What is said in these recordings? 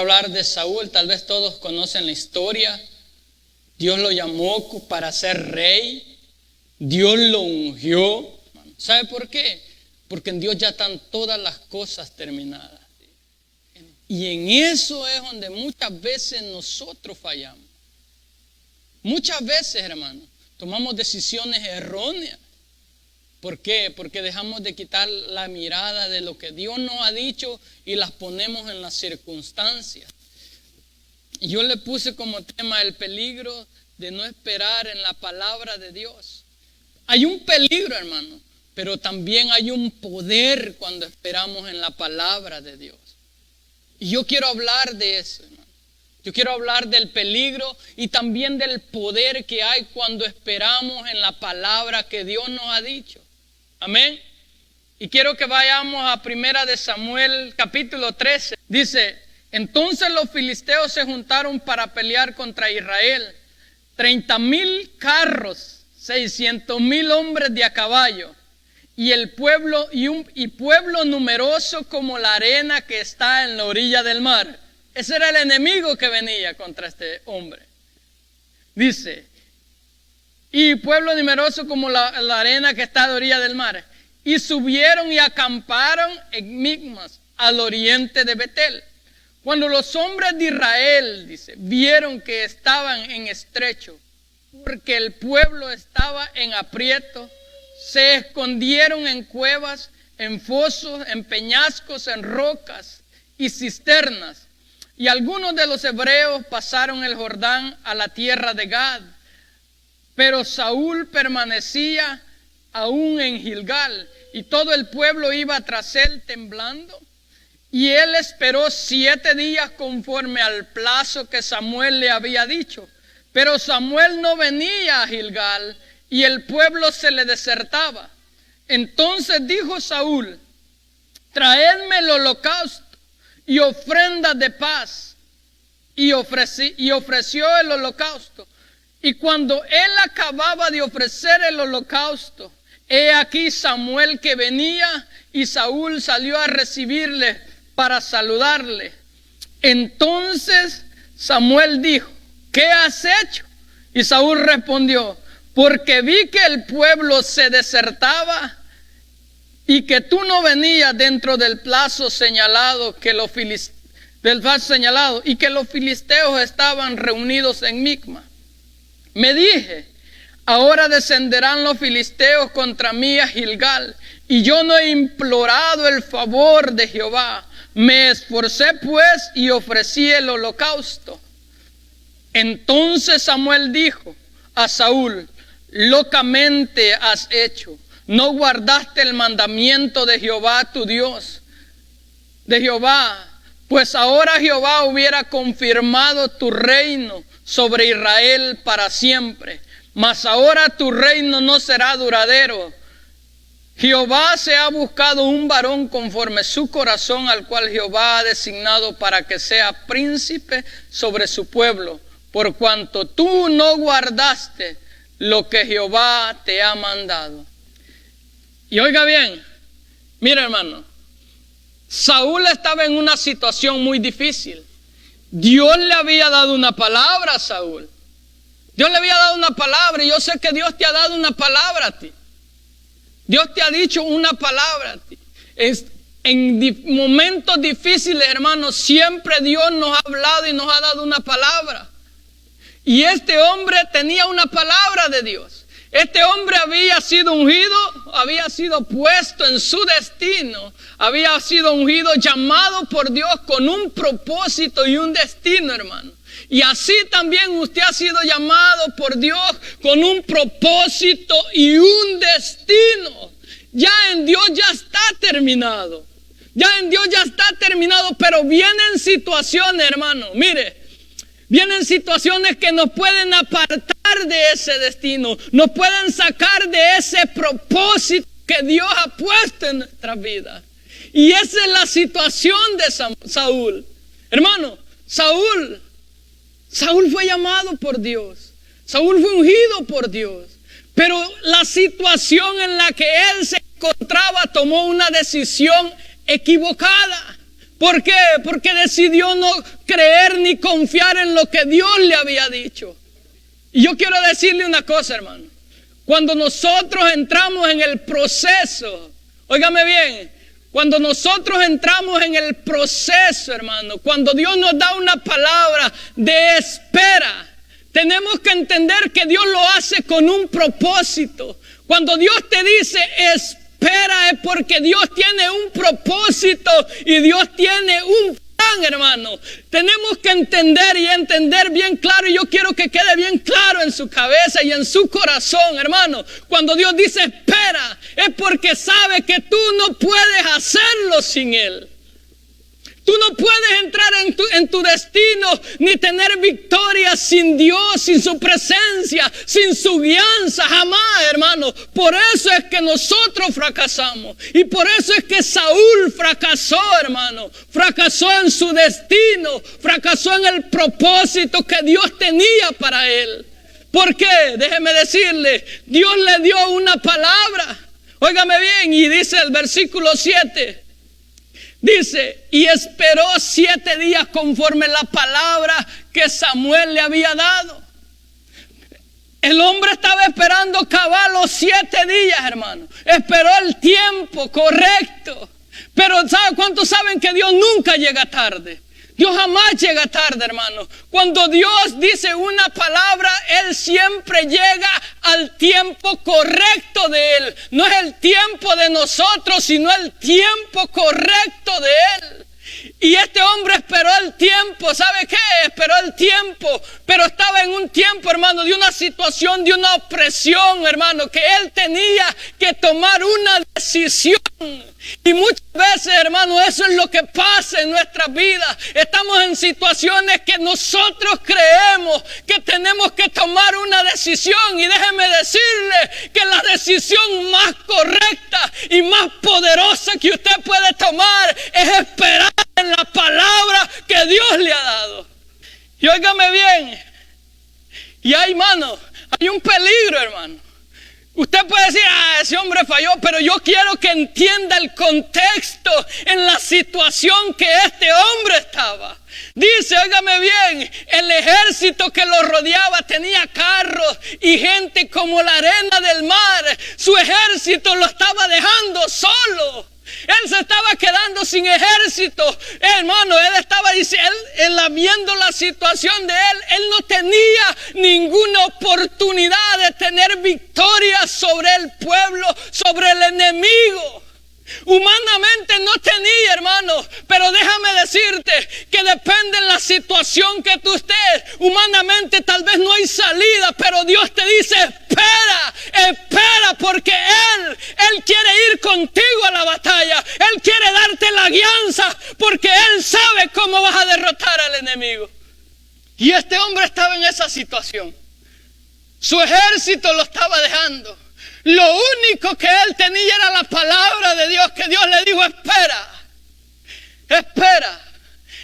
hablar de Saúl. Tal vez todos conocen la historia. Dios lo llamó para ser rey. Dios lo ungió. ¿Sabe por qué? Porque en Dios ya están todas las cosas terminadas. Y en eso es donde muchas veces nosotros fallamos. Muchas veces, hermanos, tomamos decisiones erróneas. ¿Por qué? Porque dejamos de quitar la mirada de lo que Dios nos ha dicho y las ponemos en las circunstancias. Y yo le puse como tema el peligro de no esperar en la palabra de Dios. Hay un peligro, hermano, pero también hay un poder cuando esperamos en la palabra de Dios. Y yo quiero hablar de eso, hermano. Yo quiero hablar del peligro y también del poder que hay cuando esperamos en la palabra que Dios nos ha dicho. Amén. Y quiero que vayamos a 1 de Samuel capítulo 13. Dice: entonces los filisteos se juntaron para pelear contra Israel. 30,000 carros, 600,000 hombres de a caballo. Y el pueblo, y pueblo numeroso como la arena que está en la orilla del mar. Ese era el enemigo que venía contra este hombre. Dice: y pueblo numeroso como la arena que está a la orilla del mar. Y subieron y acamparon en Micmas, al oriente de Betel. Cuando los hombres de Israel, dice, vieron que estaban en estrecho, porque el pueblo estaba en aprieto, se escondieron en cuevas, en fosos, en peñascos, en rocas y cisternas. Y algunos de los hebreos pasaron el Jordán a la tierra de Gad. Pero Saúl permanecía aún en Gilgal, y todo el pueblo iba tras él temblando. Y él esperó 7 días conforme al plazo que Samuel le había dicho. Pero Samuel no venía a Gilgal, y el pueblo se le desertaba. Entonces dijo Saúl: traedme el holocausto y ofrendas de paz. Y ofreció el holocausto. Y cuando él acababa de ofrecer el holocausto, he aquí Samuel que venía, y Saúl salió a recibirle para saludarle. Entonces Samuel dijo: ¿qué has hecho? Y Saúl respondió: porque vi que el pueblo se desertaba y que tú no venías dentro del plazo señalado, y que los filisteos estaban reunidos en Micmas. Me dije: ahora descenderán los filisteos contra mí a Gilgal, y yo no he implorado el favor de Jehová. Me esforcé pues y ofrecí el holocausto. Entonces Samuel dijo a Saúl: locamente has hecho, no guardaste el mandamiento de Jehová tu Dios, de Jehová, pues ahora Jehová hubiera confirmado tu reino sobre Israel para siempre, mas ahora tu reino no será duradero. Jehová se ha buscado un varón conforme su corazón, al cual Jehová ha designado para que sea príncipe sobre su pueblo, por cuanto tú no guardaste lo que Jehová te ha mandado. Y oiga bien, mira, hermano, Saúl estaba en una situación muy difícil. Dios le había dado una palabra a Saúl. Dios le había dado una palabra, y yo sé que Dios te ha dado una palabra a ti. Dios te ha dicho una palabra a ti. En momentos difíciles, hermanos, siempre Dios nos ha hablado y nos ha dado una palabra. Y este hombre tenía una palabra de Dios. Este hombre había sido ungido, había sido puesto en su destino, había sido ungido, llamado por Dios con un propósito y un destino, hermano. Y así también usted ha sido llamado por Dios con un propósito y un destino. Ya en Dios ya está terminado. Ya en Dios ya está terminado, pero vienen situaciones, hermano, mire. Vienen situaciones que nos pueden apartar de ese destino, nos pueden sacar de ese propósito que Dios ha puesto en nuestras vidas. Y esa es la situación de Saúl. Hermano, Saúl fue llamado por Dios. Saúl fue ungido por Dios. Pero la situación en la que él se encontraba tomó una decisión equivocada. ¿Por qué? Porque decidió no creer ni confiar en lo que Dios le había dicho. Y yo quiero decirle una cosa, hermano. Cuando nosotros entramos en el proceso, óigame bien, cuando nosotros entramos en el proceso, hermano, cuando Dios nos da una palabra de espera, tenemos que entender que Dios lo hace con un propósito. Cuando Dios te dice espera es porque Dios tiene un propósito y Dios tiene un plan, hermano. Tenemos que entender y entender bien claro, y yo quiero que quede bien claro en su cabeza y en su corazón, hermano. Cuando Dios dice espera es porque sabe que tú no puedes hacerlo sin Él. Tú no puedes entrar en tu destino ni tener victoria sin Dios, sin su presencia, sin su guianza, jamás, hermano. Por eso es que nosotros fracasamos. Y por eso es que Saúl fracasó, hermano. Fracasó en su destino, fracasó en el propósito que Dios tenía para él. ¿Por qué? Déjeme decirle, Dios le dio una palabra. Óigame bien, y dice el versículo 7. Dice, y esperó 7 días conforme la palabra que Samuel le había dado. El hombre estaba esperando cabal los 7 días, hermano. Esperó el tiempo correcto. Pero ¿sabe cuántos saben que Dios nunca llega tarde? Dios jamás llega tarde, hermano. Cuando Dios dice una palabra, Él siempre llega al tiempo correcto de Él. No es el tiempo de nosotros, sino el tiempo correcto de Él. Y este hombre esperó el tiempo. ¿Sabe qué? Esperó el tiempo. Pero estaba en un tiempo, hermano, de una situación, de una opresión, hermano, que él tenía que tomar una decisión. Y muchas veces, hermano, eso es lo que pasa en nuestras vidas. Estamos en situaciones que nosotros creemos que tenemos que tomar una decisión. Y déjeme decirle que la decisión más correcta y más poderosa que usted puede tomar es esperar en la palabra que Dios le ha dado. Y óigame bien, y hay, hermano, hay un peligro, hermano. Usted puede decir, ese hombre falló, pero yo quiero que entienda el contexto en la situación que este hombre estaba. Dice, óigame bien, el ejército que lo rodeaba tenía carros y gente como la arena del mar. Su ejército lo estaba dejando solo. Él se estaba quedando sin ejército, hermano. Él estaba diciendo, él viendo la situación de él no tenía ninguna oportunidad de tener victoria sobre el pueblo, sobre el enemigo. Humanamente no tenía, hermano, pero déjame decirte que depende de la situación que tú estés. Humanamente tal vez no hay salida, pero Dios te dice, espera, porque Él quiere ir contigo a la batalla. Él quiere darte la guianza, porque Él sabe cómo vas a derrotar al enemigo. Y este hombre estaba en esa situación. Su ejército lo estaba dejando. Lo único que él tenía era la palabra de Dios, que Dios le dijo, espera.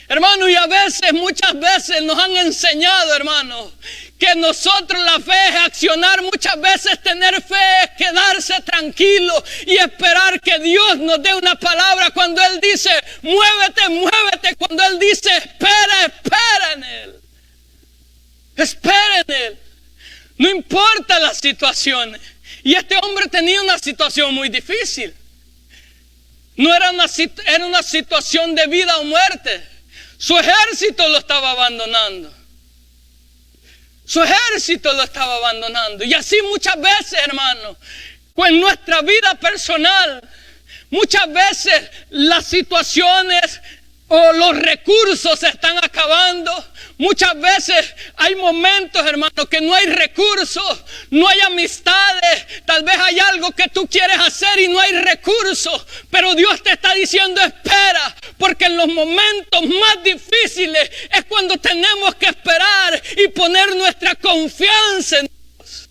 Hermano, y muchas veces nos han enseñado, hermano, que nosotros la fe es accionar. Muchas veces tener fe es quedarse tranquilo y esperar que Dios nos dé una palabra. Cuando Él dice, muévete. Cuando Él dice, espera en Él. Espera en Él. No importa las situaciones. Y este hombre tenía una situación muy difícil. No era una situación de vida o muerte. Su ejército lo estaba abandonando. Y así muchas veces, hermano, en nuestra vida personal, muchas veces las situaciones o los recursos se están acabando. Muchas veces hay momentos, hermano, que no hay recursos, no hay amistades. Tal vez hay algo que tú quieres hacer y no hay recursos. Pero Dios te está diciendo, espera, porque en los momentos más difíciles es cuando tenemos que esperar y poner nuestra confianza en Dios.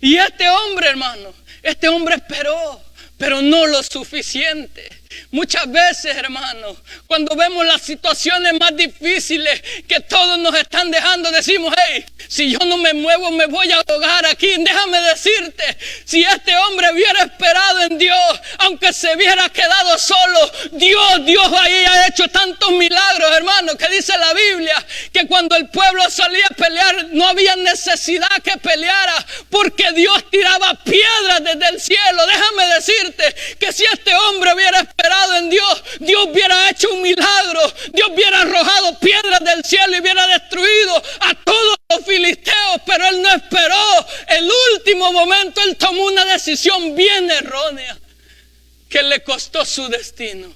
Y este hombre, hermano, esperó, pero no lo suficiente. Muchas veces, hermano, cuando vemos las situaciones más difíciles que todos nos están dejando, decimos, hey, si yo no me muevo me voy a ahogar aquí. Déjame decirte, si este hombre hubiera esperado en Dios, aunque se hubiera quedado solo, Dios ahí ha hecho tantos milagros, hermano, que dice la Biblia que cuando el pueblo solía pelear no había necesidad que peleara, porque Dios tiraba piedras desde el cielo. Déjame decirte que si este hombre hubiera esperado en Dios, Dios hubiera hecho un milagro. Dios hubiera arrojado piedras del cielo y hubiera destruido a todos los filisteos, pero él no esperó. El último momento él tomó una decisión bien errónea que le costó su destino.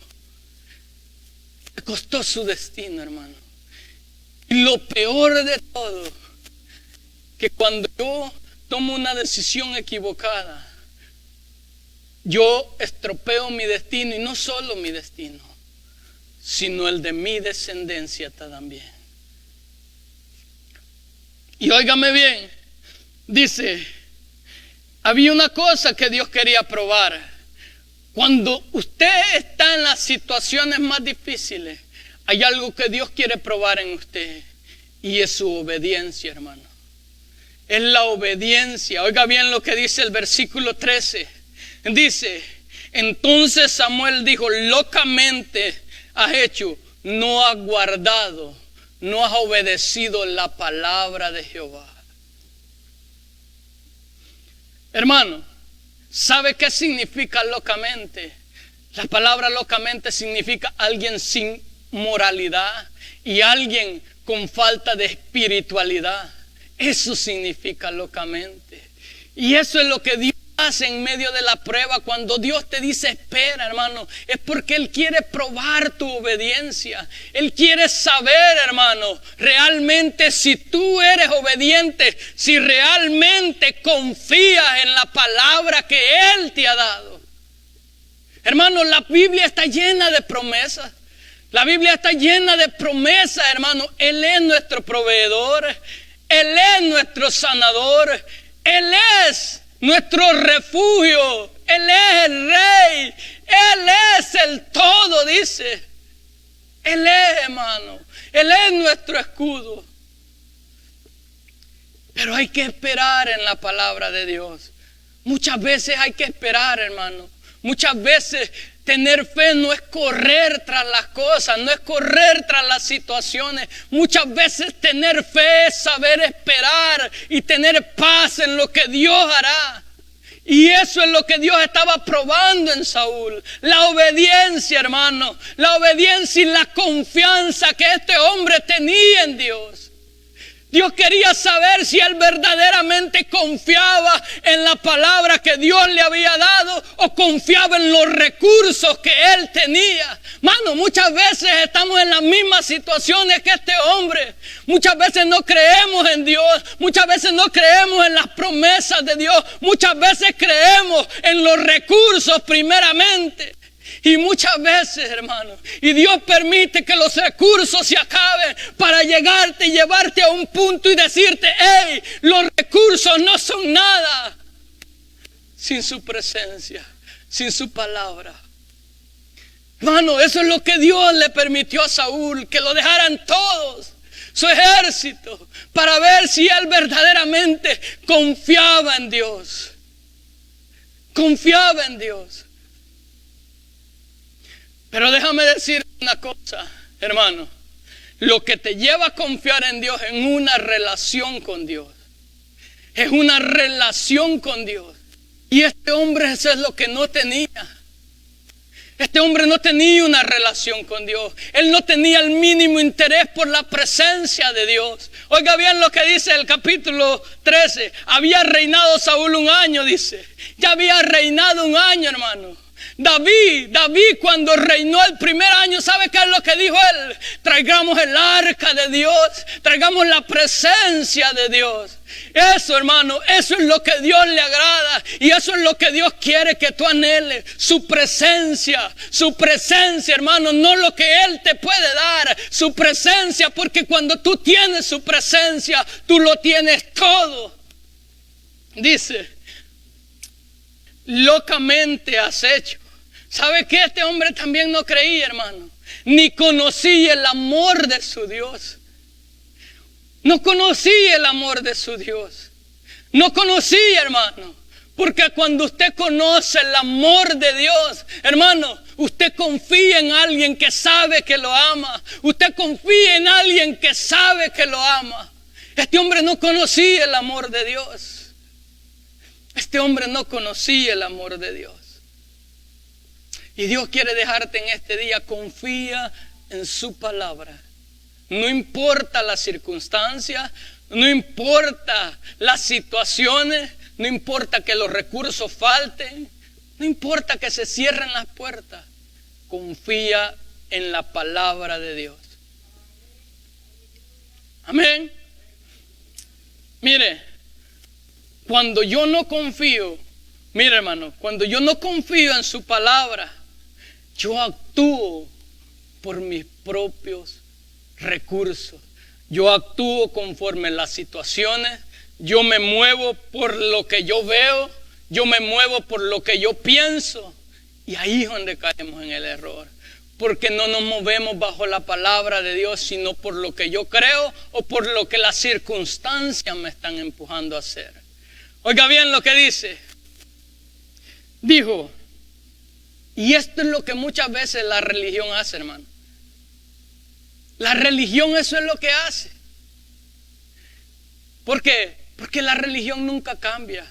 Le costó su destino, hermano. Y lo peor de todo, que cuando yo tomo una decisión equivocada, yo estropeo mi destino, y no solo mi destino, sino el de mi descendencia también. Y óigame bien, dice, había una cosa que Dios quería probar. Cuando usted está en las situaciones más difíciles, hay algo que Dios quiere probar en usted, y es su obediencia, hermano. Es la obediencia. Oiga bien lo que dice el versículo 13. Dice, entonces Samuel dijo, locamente has hecho, no has guardado, no has obedecido la palabra de Jehová. Hermano, ¿sabe qué significa locamente? La palabra locamente significa alguien sin moralidad y alguien con falta de espiritualidad. Eso significa locamente. Y eso es lo que Dios hace en medio de la prueba. Cuando Dios te dice espera, hermano, es porque Él quiere probar tu obediencia. Él quiere saber, hermano, realmente si tú eres obediente, si realmente confías en la palabra que Él te ha dado. Hermano, la Biblia está llena de promesas. La Biblia está llena de promesas, hermano. Él es nuestro proveedor. Él es nuestro sanador. Él es nuestro refugio. Él es el rey. Él es el todo, dice. Él es, hermano. Él es nuestro escudo. Pero hay que esperar en la palabra de Dios. Muchas veces hay que esperar, hermano. Muchas veces tener fe no es correr tras las cosas, no es correr tras las situaciones. Muchas veces tener fe es saber esperar y tener paz en lo que Dios hará. Y eso es lo que Dios estaba probando en Saúl. La obediencia, hermano. La obediencia y la confianza que este hombre tenía en Dios. Dios quería saber si él verdaderamente confiaba en la palabra que Dios le había dado o confiaba en los recursos que él tenía. Mano, muchas veces estamos en las mismas situaciones que este hombre. Muchas veces no creemos en Dios. Muchas veces no creemos en las promesas de Dios. Muchas veces creemos en los recursos primeramente. Y muchas veces, hermano, y Dios permite que los recursos se acaben para llegarte y llevarte a un punto y decirte, hey, los recursos no son nada sin su presencia, sin su palabra. Hermano, eso es lo que Dios le permitió a Saúl, que lo dejaran todos, su ejército, para ver si él verdaderamente confiaba en Dios. Confiaba en Dios. Pero déjame decir una cosa, hermano. Lo que te lleva a confiar en Dios es una relación con Dios. Es una relación con Dios. Y este hombre eso es lo que no tenía. Este hombre no tenía una relación con Dios. Él no tenía el mínimo interés por la presencia de Dios. Oiga bien lo que dice el capítulo 13. Había reinado Saúl 1 año, dice. Ya había reinado 1 año, hermano. David cuando reinó el primer año, ¿sabe qué es lo que dijo él? Traigamos el arca de Dios, traigamos la presencia de Dios. Eso, hermano, eso es lo que Dios le agrada y eso es lo que Dios quiere que tú anheles. Su presencia, hermano, no lo que Él te puede dar, su presencia, porque cuando tú tienes su presencia, tú lo tienes todo. Dice, locamente has hecho. ¿Sabe qué? Este hombre también no creía, hermano. Ni conocía el amor de su Dios. No conocía el amor de su Dios. No conocía, hermano. Porque cuando usted conoce el amor de Dios, hermano, usted confía en alguien que sabe que lo ama. Usted confía en alguien que sabe que lo ama. Este hombre no conocía el amor de Dios. Este hombre no conocía el amor de Dios. Y Dios quiere dejarte en este día, confía en su palabra. No importa las circunstancias, no importa las situaciones, no importa que los recursos falten, no importa que se cierren las puertas. Confía en la palabra de Dios. Amén. Mire, cuando yo no confío, mire hermano, cuando yo no confío en su palabra, yo actúo por mis propios recursos. Yo actúo conforme las situaciones. Yo me muevo por lo que yo veo. Yo me muevo por lo que yo pienso. Y ahí es donde caemos en el error. Porque no nos movemos bajo la palabra de Dios, sino por lo que yo creo o por lo que las circunstancias me están empujando a hacer. Oiga bien lo que dice. Dijo, y esto es lo que muchas veces la religión hace, hermano. La religión eso es lo que hace. ¿Por qué? Porque la religión nunca cambia.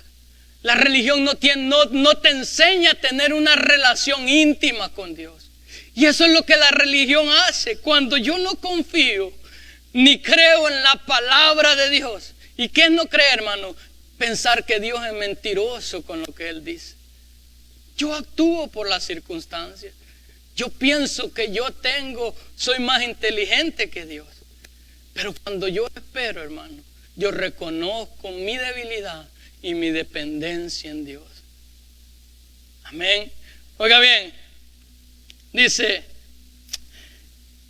La religión no te enseña a tener una relación íntima con Dios. Y eso es lo que la religión hace. Cuando yo no confío ni creo en la palabra de Dios. ¿Y qué es no creer, hermano? Pensar que Dios es mentiroso con lo que Él dice. Yo actúo por las circunstancias. Yo pienso que soy más inteligente que Dios. Pero cuando yo espero, hermano, yo reconozco mi debilidad y mi dependencia en Dios. Amén. Oiga bien, dice,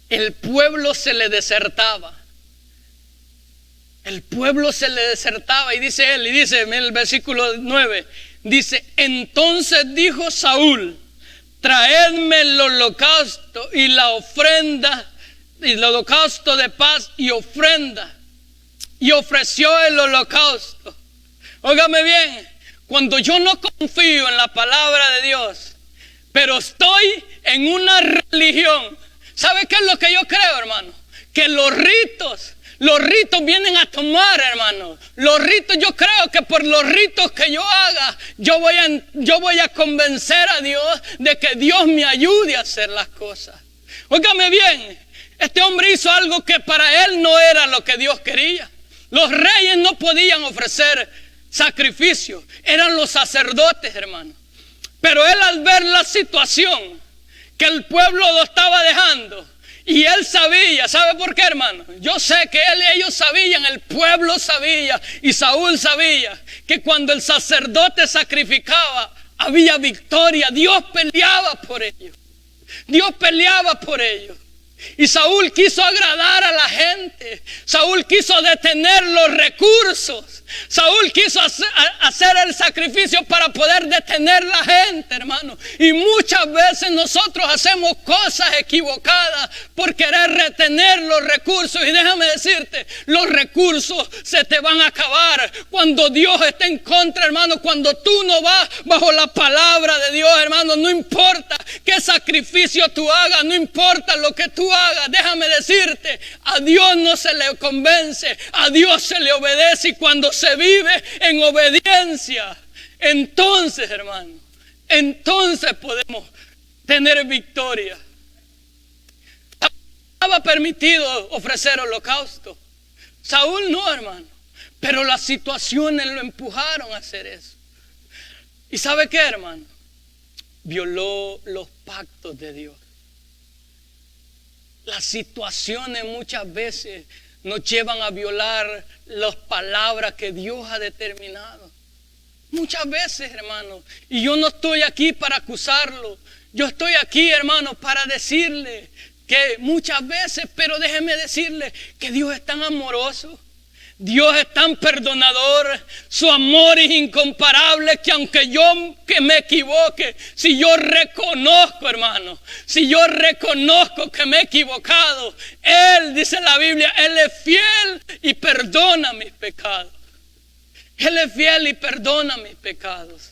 el pueblo se le desertaba. El pueblo se le desertaba y dice él, y dice en el versículo 9, dice, entonces dijo Saúl, traedme el holocausto y la ofrenda, y el holocausto de paz y ofrenda. Y ofreció el holocausto. Óigame bien, cuando yo no confío en la palabra de Dios, pero estoy en una religión, ¿sabe qué es lo que yo creo, hermano? Que los ritos vienen a tomar, hermano. Los ritos, yo creo que por los ritos que yo haga, yo voy a convencer a Dios de que Dios me ayude a hacer las cosas. Óigame bien, este hombre hizo algo que para él no era lo que Dios quería. Los reyes no podían ofrecer sacrificios, eran los sacerdotes, hermano. Pero él, al ver la situación que el pueblo lo estaba dejando, y él sabía, ¿sabe por qué, hermano? Yo sé que ellos sabían, el pueblo sabía, y Saúl sabía que cuando el sacerdote sacrificaba, había victoria. Dios peleaba por ellos. Dios peleaba por ellos. Y Saúl quiso agradar a la gente. Saúl quiso detener los recursos. Saúl quiso hacer el sacrificio para poder detener la gente, hermano. Y muchas veces nosotros hacemos cosas equivocadas por querer retener los recursos. Y déjame decirte, los recursos se te van a acabar cuando Dios está en contra, hermano. Cuando tú no vas bajo la palabra de Dios, hermano, no importa qué sacrificio tú hagas, no importa lo que tú hagas, déjame decirte, a Dios no se le convence, a Dios se le obedece. Y cuando se vive en obediencia, entonces, hermano, entonces podemos tener victoria. Estaba permitido ofrecer holocausto. Saúl no, hermano, pero las situaciones lo empujaron a hacer eso. ¿Y sabe qué, hermano? Violó los pactos de Dios. Las situaciones muchas veces nos llevan a violar las palabras que Dios ha determinado. Muchas veces, hermano. Y yo no estoy aquí para acusarlo. Yo estoy aquí, hermano, para decirle que muchas veces, pero déjeme decirle que Dios es tan amoroso. Dios es tan perdonador, su amor es incomparable, que aunque yo que me equivoque, si yo reconozco, hermano, si yo reconozco que me he equivocado, Él, dice la Biblia, Él es fiel y perdona mis pecados. Él es fiel y perdona mis pecados.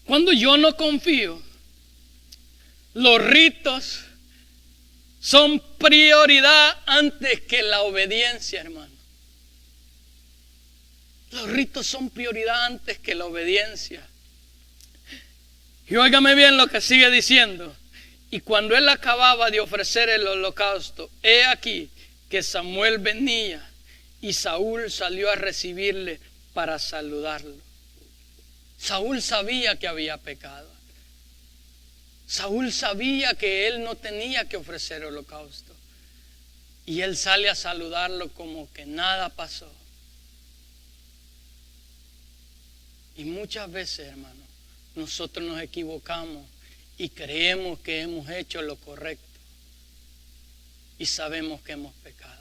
Cuando yo no confío, los ritos son prioridad antes que la obediencia, hermano. Los ritos son prioridad antes que la obediencia. Y óigame bien lo que sigue diciendo. Y cuando él acababa de ofrecer el holocausto, he aquí que Samuel venía y Saúl salió a recibirle para saludarlo. Saúl sabía que había pecado. Saúl sabía que él no tenía que ofrecer holocausto. Y él sale a saludarlo como que nada pasó. Y muchas veces, hermano, nosotros nos equivocamos y creemos que hemos hecho lo correcto. Y sabemos que hemos pecado.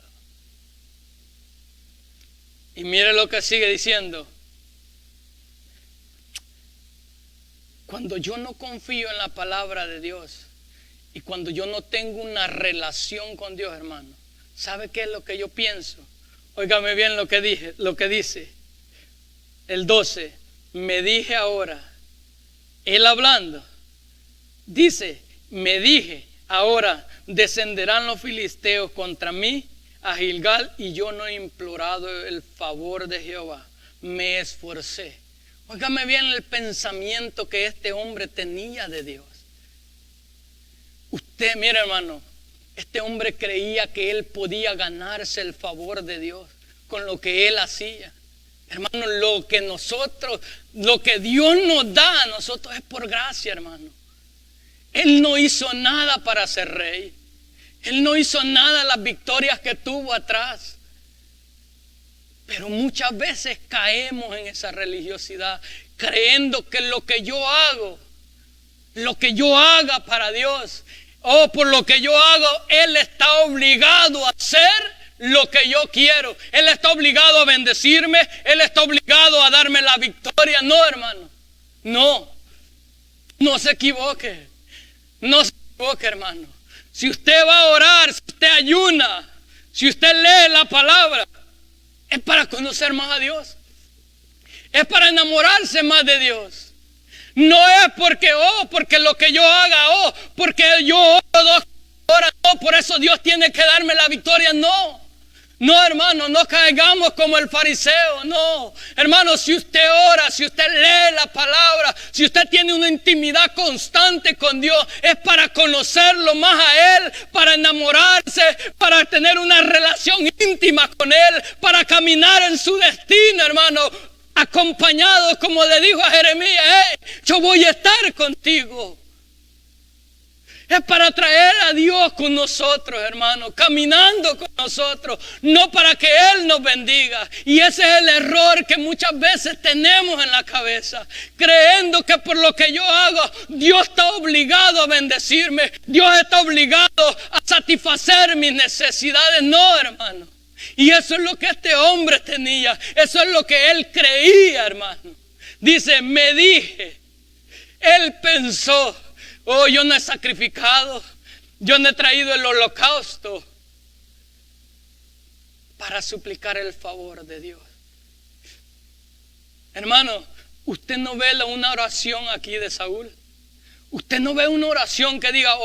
Y mire lo que sigue diciendo. Cuando yo no confío en la palabra de Dios y cuando yo no tengo una relación con Dios, hermano, ¿sabe qué es lo que yo pienso? Óigame bien lo que dice. El 12. Me dije ahora, él hablando, dice, me dije, ahora descenderán los filisteos contra mí a Gilgal y yo no he implorado el favor de Jehová, me esforcé. Óigame bien el pensamiento que este hombre tenía de Dios. Usted, mire hermano, este hombre creía que él podía ganarse el favor de Dios con lo que él hacía. Hermano, lo que Dios nos da a nosotros es por gracia, hermano. Él no hizo nada para ser rey. Él no hizo nada las victorias que tuvo atrás. Pero muchas veces caemos en esa religiosidad, creyendo que lo que yo hago, lo que yo haga para Dios, o por lo que yo hago, Él está obligado a hacer lo que yo quiero. Él está obligado a bendecirme. Él está obligado a darme la victoria. No, hermano. No se equivoque. No se equivoque, hermano. Si usted va a orar, si usted ayuna, si usted lee la palabra, es para conocer más a Dios. Es para enamorarse más de Dios. No es porque lo que yo haga, porque yo oro 2 horas, por eso Dios tiene que darme la victoria. No, hermano, no caigamos como el fariseo. No, hermano, si usted ora, si usted lee la palabra, si usted tiene una intimidad constante con Dios, es para conocerlo más a Él, para enamorarse, para tener una relación íntima con Él, para caminar en su destino, hermano, acompañado, como le dijo a Jeremías, yo voy a estar contigo. Es para traer a Dios con nosotros, hermano, caminando con nosotros, no para que Él nos bendiga. Y ese es el error que muchas veces tenemos en la cabeza, creyendo que por lo que yo hago, Dios está obligado a bendecirme, Dios está obligado a satisfacer mis necesidades. No, hermano. Y eso es lo que este hombre tenía, eso es lo que él creía, hermano. Dice, me dije, él pensó, yo no he sacrificado, yo no he traído el holocausto para suplicar el favor de Dios. Hermano, usted no ve una oración aquí de Saúl. Usted no ve una oración que diga,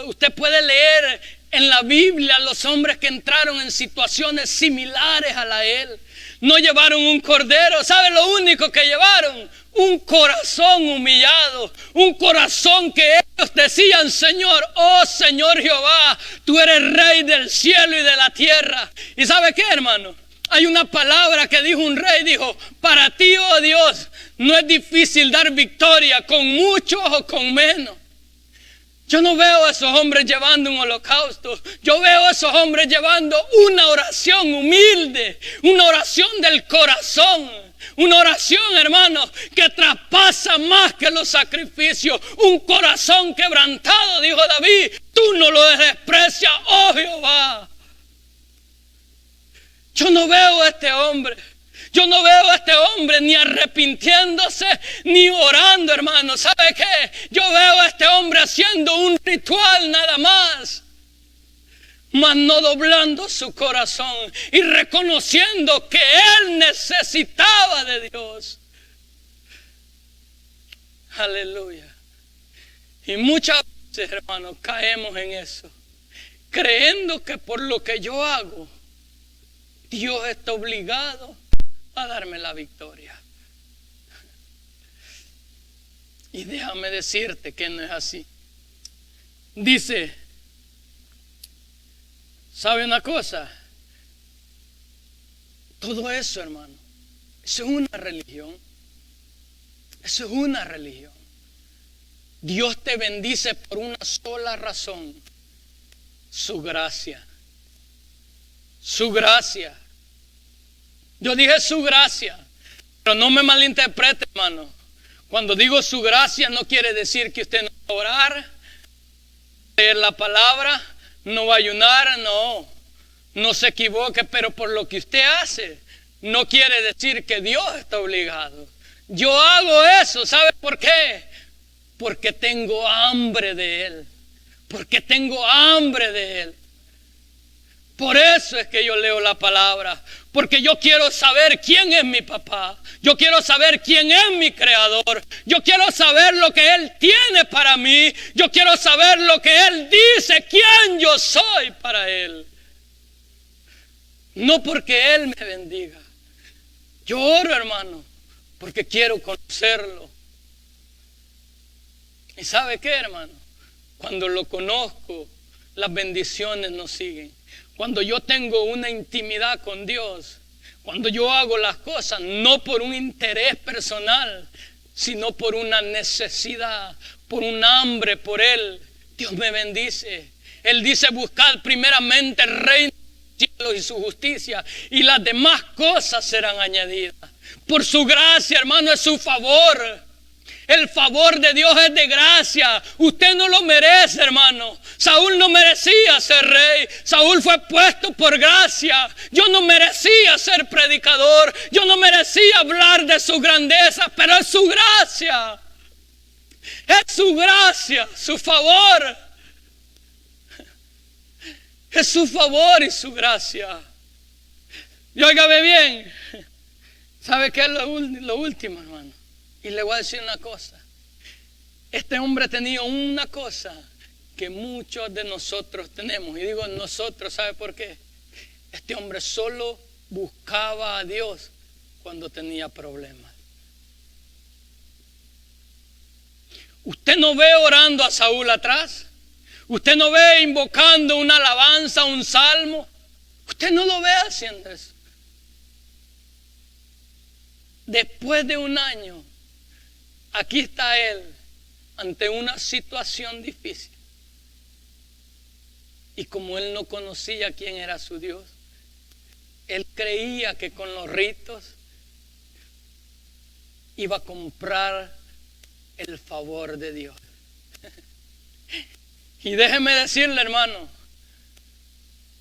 usted puede leer en la Biblia los hombres que entraron en situaciones similares a la de él. No llevaron un cordero, ¿sabe lo único que llevaron? Un corazón humillado, un corazón que ellos decían, Señor, oh Señor Jehová, tú eres Rey del cielo y de la tierra. ¿Y sabe qué, hermano? Hay una palabra que dijo un rey, dijo, para ti, oh Dios, no es difícil dar victoria con muchos o con menos. Yo no veo a esos hombres llevando un holocausto. Yo veo a esos hombres llevando una oración humilde, una oración del corazón, una oración, hermano, que traspasa más que los sacrificios. Un corazón quebrantado, dijo David, tú no lo desprecias, oh Jehová. Yo no veo a este hombre Yo no veo a este hombre ni arrepintiéndose ni orando, hermano. ¿Sabe qué? Yo veo a este hombre haciendo un ritual nada más, mas no doblando su corazón y reconociendo que él necesitaba de Dios. Aleluya. Y muchas veces, hermanos, caemos en eso, creyendo que por lo que yo hago, Dios está obligado a darme la victoria. Y déjame decirte que no es así. Dice, ¿sabe una cosa? Todo eso, hermano, eso es una religión. Eso es una religión. Dios te bendice por una sola razón: su gracia. Su gracia. Yo dije su gracia, pero no me malinterprete, hermano. Cuando digo su gracia, no quiere decir que usted no va a orar, leer la palabra, no va a ayunar, no se equivoque, pero por lo que usted hace, no quiere decir que Dios está obligado. Yo hago eso, ¿sabe por qué? Porque tengo hambre de Él. Porque tengo hambre de Él. Por eso es que yo leo la palabra. Porque yo quiero saber quién es mi papá. Yo quiero saber quién es mi creador. Yo quiero saber lo que Él tiene para mí. Yo quiero saber lo que Él dice, quién yo soy para Él. No porque Él me bendiga. Yo oro, hermano, porque quiero conocerlo. ¿Y sabe qué, hermano? Cuando lo conozco, las bendiciones nos siguen. Cuando yo tengo una intimidad con Dios, cuando yo hago las cosas no por un interés personal, sino por una necesidad, por un hambre por Él, Dios me bendice. Él dice: buscad primeramente el reino de los cielos y su justicia, y las demás cosas serán añadidas. Por su gracia, hermano, es su favor. El favor de Dios es de gracia. Usted no lo merece, hermano. Saúl no merecía ser rey. Saúl fue puesto por gracia. Yo no merecía ser predicador. Yo no merecía hablar de su grandeza, pero es su gracia. Es su gracia, su favor. Es su favor y su gracia. Y óigame bien. ¿Sabe qué es lo último, hermano? Y le voy a decir una cosa. Este hombre tenía una cosa que muchos de nosotros tenemos. Y digo nosotros, ¿sabe por qué? Este hombre solo buscaba a Dios cuando tenía problemas. Usted no ve orando a Saúl atrás. Usted no ve invocando una alabanza, un salmo. Usted no lo ve haciendo eso. Después de un año, aquí está él ante una situación difícil. Y como él no conocía quién era su Dios, él creía que con los ritos iba a comprar el favor de Dios. Y déjeme decirle, hermano,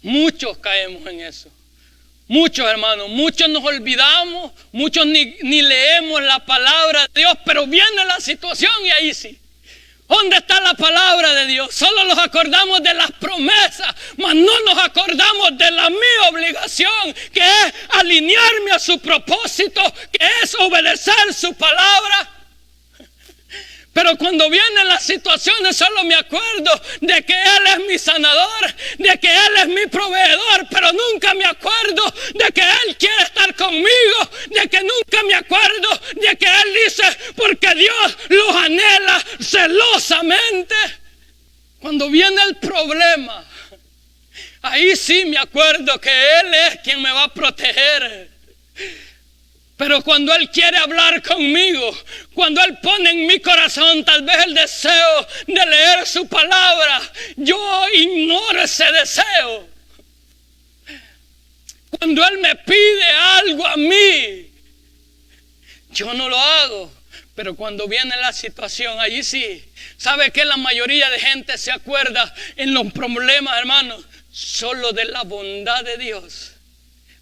muchos caemos en eso. Muchos, hermanos, muchos nos olvidamos, muchos ni leemos la palabra de Dios, pero viene la situación y ahí sí. ¿Dónde está la palabra de Dios? Solo nos acordamos de las promesas, mas no nos acordamos de la mi obligación, que es alinearme a su propósito, que es obedecer su palabra. Pero cuando vienen las situaciones solo me acuerdo de que Él es mi sanador, de que Él es mi proveedor, pero nunca me acuerdo de que Él quiere estar conmigo, de que nunca me acuerdo de que Él dice, porque Dios los anhela celosamente. Cuando viene el problema, ahí sí me acuerdo que Él es quien me va a proteger. Pero cuando Él quiere hablar conmigo, cuando Él pone en mi corazón tal vez el deseo de leer su palabra, yo ignoro ese deseo. Cuando Él me pide algo a mí, yo no lo hago. Pero cuando viene la situación, allí sí. ¿Sabe que la mayoría de gente se acuerda en los problemas, hermanos, solo de la bondad de Dios?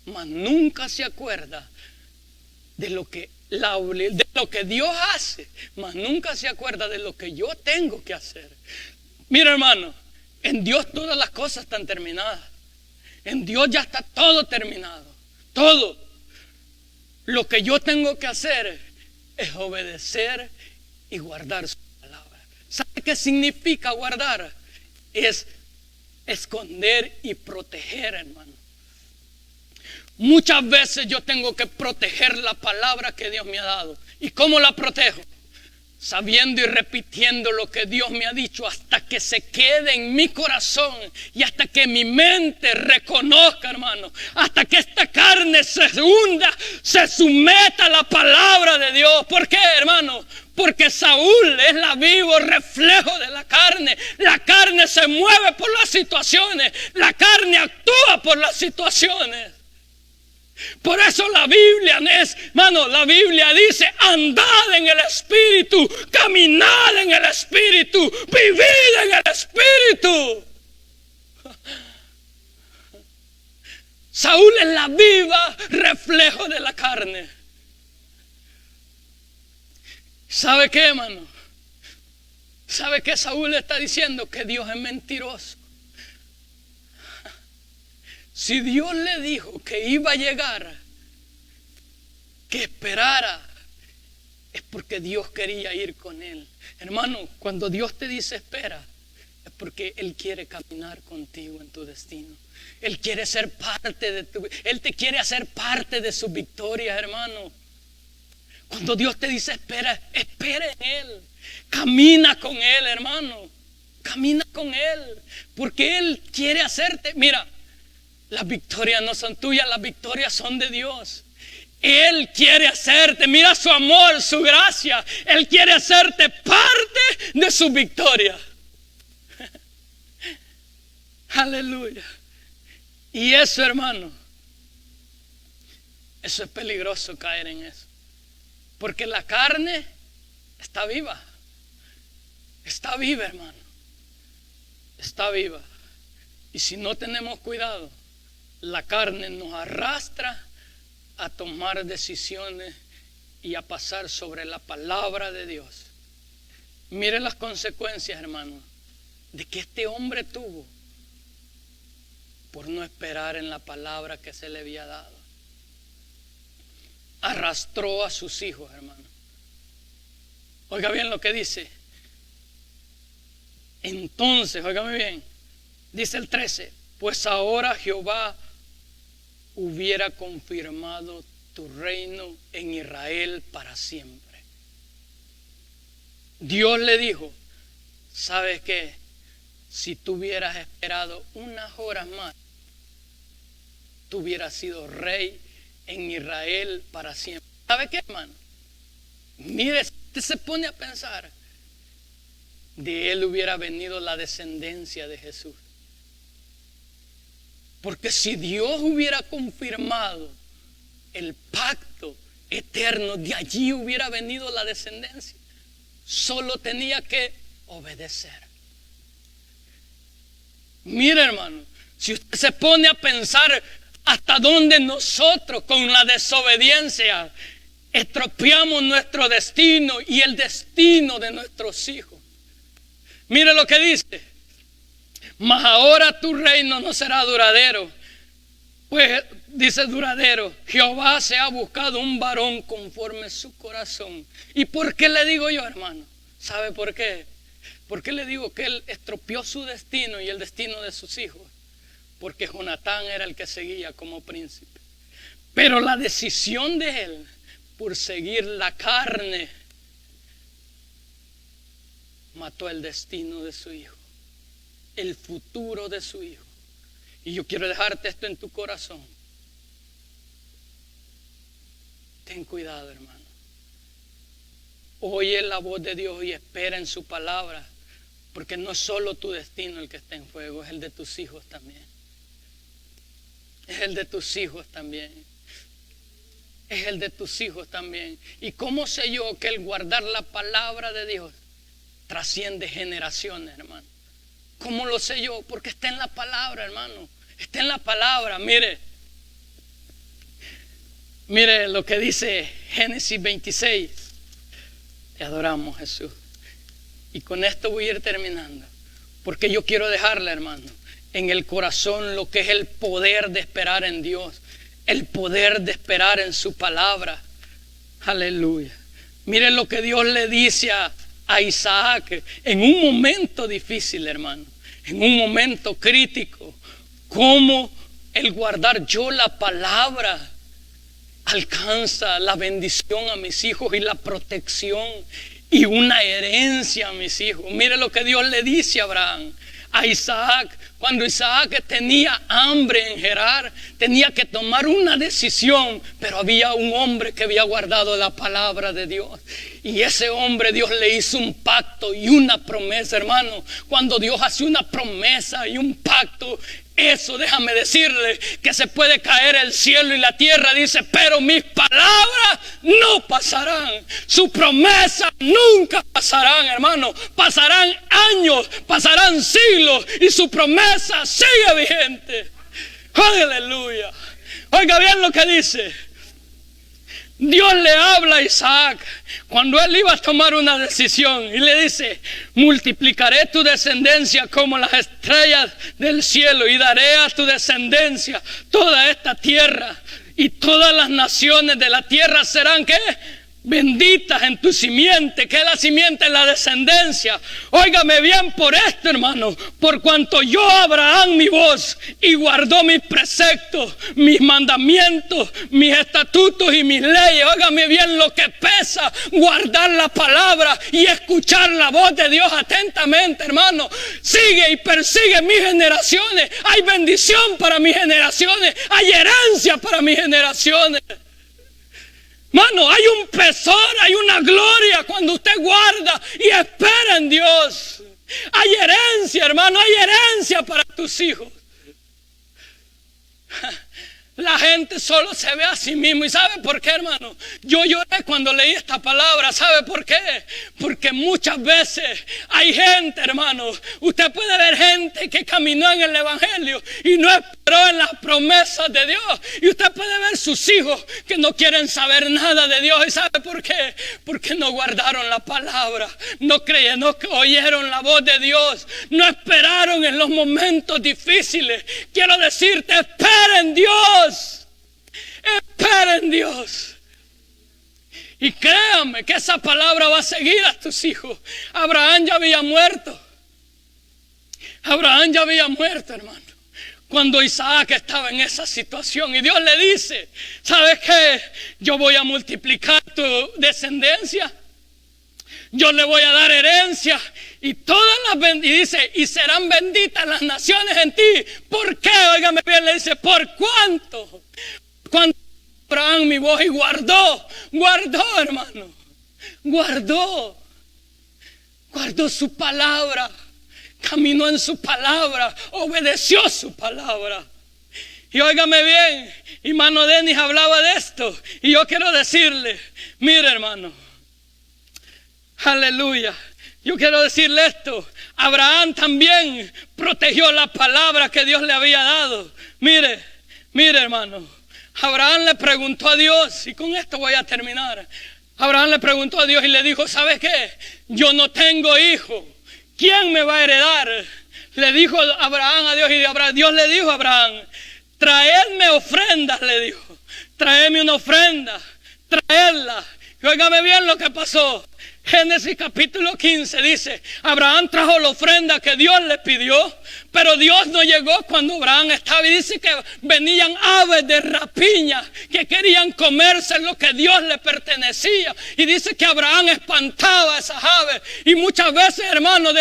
Mas nunca se acuerda de lo que Dios hace, mas nunca se acuerda de lo que yo tengo que hacer. Mira, hermano, en Dios todas las cosas están terminadas. En Dios ya está todo terminado. Todo. Lo que yo tengo que hacer es obedecer y guardar su palabra. ¿Sabe qué significa guardar? Es esconder y proteger, hermano. Muchas veces yo tengo que proteger la palabra que Dios me ha dado. ¿Y cómo la protejo? Sabiendo y repitiendo lo que Dios me ha dicho hasta que se quede en mi corazón y hasta que mi mente reconozca, hermano, hasta que esta carne se hunda, se someta a la palabra de Dios. ¿Por qué, hermano? Porque Saúl es el vivo reflejo de la carne. La carne se mueve por las situaciones, la carne actúa por las situaciones. Por eso la Biblia la Biblia dice: andad en el Espíritu, caminad en el Espíritu, vivid en el Espíritu. Saúl es la viva reflejo de la carne. ¿Sabe qué, hermano? ¿Sabe qué Saúl está diciendo? Que Dios es mentiroso. Si Dios le dijo que iba a llegar, que esperara, es porque Dios quería ir con él. Hermano, cuando Dios te dice espera, es porque Él quiere caminar contigo en tu destino. Él quiere ser parte de Él te quiere hacer parte de su victoria, hermano. Cuando Dios te dice espera, espera en Él. Camina con Él, hermano. Camina con Él, porque Él quiere hacerte. Mira, las victorias no son tuyas, las victorias son de Dios. Él quiere hacerte, mira su amor, su gracia. Él quiere hacerte parte de su victoria. Aleluya. Y eso, hermano, eso es peligroso, caer en eso. Porque la carne está viva. Está viva, hermano. Está viva. Y si no tenemos cuidado, la carne nos arrastra a tomar decisiones y a pasar sobre la palabra de Dios. Mire las consecuencias, hermano, de que este hombre tuvo por no esperar en la palabra que se le había dado. Arrastró a sus hijos, hermano. Oiga bien lo que dice. Entonces, óigame bien, dice el 13: pues ahora Jehová hubiera confirmado tu reino en Israel para siempre. Dios le dijo: ¿sabes qué? Si tú hubieras esperado unas horas más, tú hubieras sido rey en Israel para siempre. ¿Sabe qué, hermano? Mire, usted se pone a pensar, de él hubiera venido la descendencia de Jesús. Porque si Dios hubiera confirmado el pacto eterno, de allí hubiera venido la descendencia. Solo tenía que obedecer. Mira, hermano, si usted se pone a pensar hasta dónde nosotros con la desobediencia estropeamos nuestro destino y el destino de nuestros hijos. Mire lo que dice: mas ahora tu reino no será duradero. Pues dice duradero: Jehová se ha buscado un varón conforme su corazón. ¿Y por qué le digo yo, hermano? ¿Sabe por qué? ¿Por qué le digo que él estropeó su destino y el destino de sus hijos? Porque Jonatán era el que seguía como príncipe. Pero la decisión de él por seguir la carne mató el destino de su hijo, el futuro de su hijo. Y yo quiero dejarte esto en tu corazón. Ten cuidado, hermano. Oye la voz de Dios y espera en su palabra, porque no es solo tu destino el que está en juego, es el de tus hijos también. Es el de tus hijos también. Es el de tus hijos también. ¿Y cómo sé yo que el guardar la palabra de Dios trasciende generaciones, hermano? ¿Cómo lo sé yo? Porque está en la palabra, hermano. Está en la palabra. Mire, Mire lo que dice Génesis 26. Te adoramos, Jesús. Y con esto voy a ir terminando. Porque yo quiero dejarle, hermano, en el corazón lo que es el poder de esperar en Dios. El poder de esperar en su palabra. Aleluya. Mire lo que Dios le dice a Isaac en un momento difícil, hermano. En un momento crítico. Cómo el guardar yo la palabra alcanza la bendición a mis hijos y la protección y una herencia a mis hijos. Mire lo que Dios le dice a Abraham, a Isaac. Cuando Isaac tenía hambre en Gerar, tenía que tomar una decisión, pero había un hombre que había guardado la palabra de Dios. Y ese hombre, Dios le hizo un pacto y una promesa, hermano. Cuando Dios hace una promesa y un pacto, eso, déjame decirle, que se puede caer el cielo y la tierra, dice, pero mis palabras no pasarán. Su promesa nunca pasarán, hermano. Pasarán años, pasarán siglos y su promesa sigue vigente. Aleluya. Oiga bien lo que dice. Dios le habla a Isaac cuando él iba a tomar una decisión y le dice: multiplicaré tu descendencia como las estrellas del cielo y daré a tu descendencia toda esta tierra, y todas las naciones de la tierra serán ¿qué? Benditas en tu simiente. Que la simiente es la descendencia. Óigame bien por esto, hermano. Por cuanto yo Abraham mi voz y guardó mis preceptos, mis mandamientos, mis estatutos y mis leyes. Óigame bien lo que pesa guardar la palabra y escuchar la voz de Dios atentamente, hermano. Sigue y persigue mis generaciones. Hay bendición para mis generaciones. Hay herencia para mis generaciones. Mano, hay un pesar, hay una gloria cuando usted guarda y espera en Dios. Hay herencia, hermano, hay herencia para tus hijos. La gente solo se ve a sí mismo. ¿Y sabe por qué, hermano? Yo lloré cuando leí esta palabra. ¿Sabe por qué? Porque muchas veces hay gente, hermano. Usted puede ver gente que caminó en el evangelio y no esperó en las promesas de Dios. Y usted puede ver sus hijos que no quieren saber nada de Dios. ¿Y sabe por qué? Porque no guardaron la palabra, no creyeron, no oyeron la voz de Dios, no esperaron en los momentos difíciles. Quiero decirte, espera en Dios. Espera en Dios. Y créame que esa palabra va a seguir a tus hijos. Abraham ya había muerto. Abraham ya había muerto, hermano, cuando Isaac estaba en esa situación. Y Dios le dice: ¿sabes qué? Yo voy a multiplicar tu descendencia. Yo le voy a dar herencia. Y todas las y dice: y serán benditas las naciones en ti. ¿Por qué? Óigame bien, le dice: ¿por cuánto? Cuando Abraham mi voz y guardó, hermano, guardó su palabra, caminó en su palabra, obedeció su palabra. Y óigame bien, hermano Denis hablaba de esto, y yo quiero decirle: mire, hermano, aleluya, yo quiero decirle esto: Abraham también protegió la palabra que Dios le había dado. Mire, hermano, Abraham le preguntó a Dios, y con esto voy a terminar. Abraham le preguntó a Dios y le dijo: ¿sabes qué? Yo no tengo hijo. ¿Quién me va a heredar? Le dijo Abraham a Dios, y Dios le dijo a Abraham: traedme ofrendas, le dijo. Traedme una ofrenda, traedla. Y óigame bien lo que pasó. Génesis capítulo 15 dice: Abraham trajo la ofrenda que Dios le pidió, pero Dios no llegó cuando Abraham estaba. Y dice que venían aves de rapiña que querían comerse lo que Dios le pertenecía. Y dice que Abraham espantaba a esas aves. Y muchas veces, hermano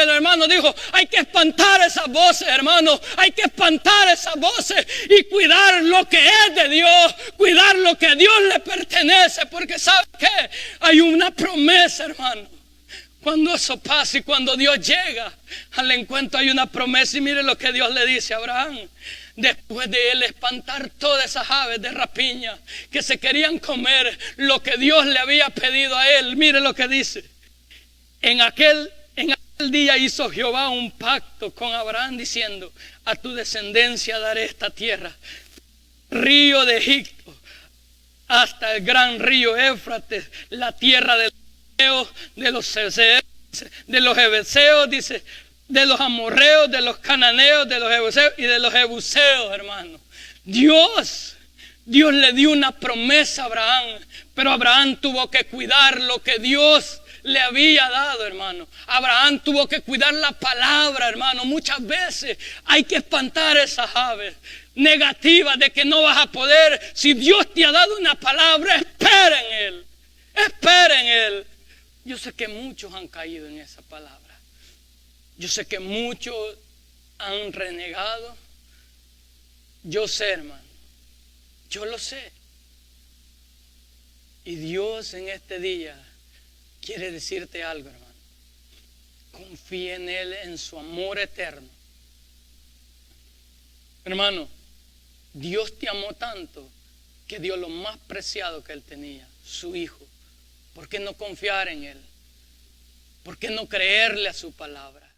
dijo: hay que espantar esas voces, hermano. Hay que espantar esas voces y cuidar lo que es de Dios, cuidar lo que a Dios le pertenece. Porque ¿sabe qué? Hay una promesa, hermano. Cuando eso pasa y cuando Dios llega al encuentro, hay una promesa. Y mire lo que Dios le dice a Abraham. Después de él espantar todas esas aves de rapiña que se querían comer lo que Dios le había pedido a él, mire lo que dice: en aquel día hizo Jehová un pacto con Abraham diciendo: a tu descendencia daré esta tierra, río de Egipto, hasta el gran río Éufrates, la tierra de los Ceseos, de los Jebeseos, dice, de los amorreos, de los cananeos, de los jebuseos y de los jebuseos, hermano. Dios le dio una promesa a Abraham, pero Abraham tuvo que cuidar lo que Dios le había dado, hermano. Abraham tuvo que cuidar la palabra, hermano. Muchas veces hay que espantar esas aves negativas de que no vas a poder. Si Dios te ha dado una palabra, espera en Él. Espera en Él. Yo sé que muchos han caído en esa palabra. Yo sé que muchos han renegado. Yo sé, hermano. Yo lo sé. Y Dios en este día quiere decirte algo, hermano. Confía en Él, en su amor eterno. Hermano, Dios te amó tanto que dio lo más preciado que Él tenía, su Hijo. ¿Por qué no confiar en Él? ¿Por qué no creerle a su palabra?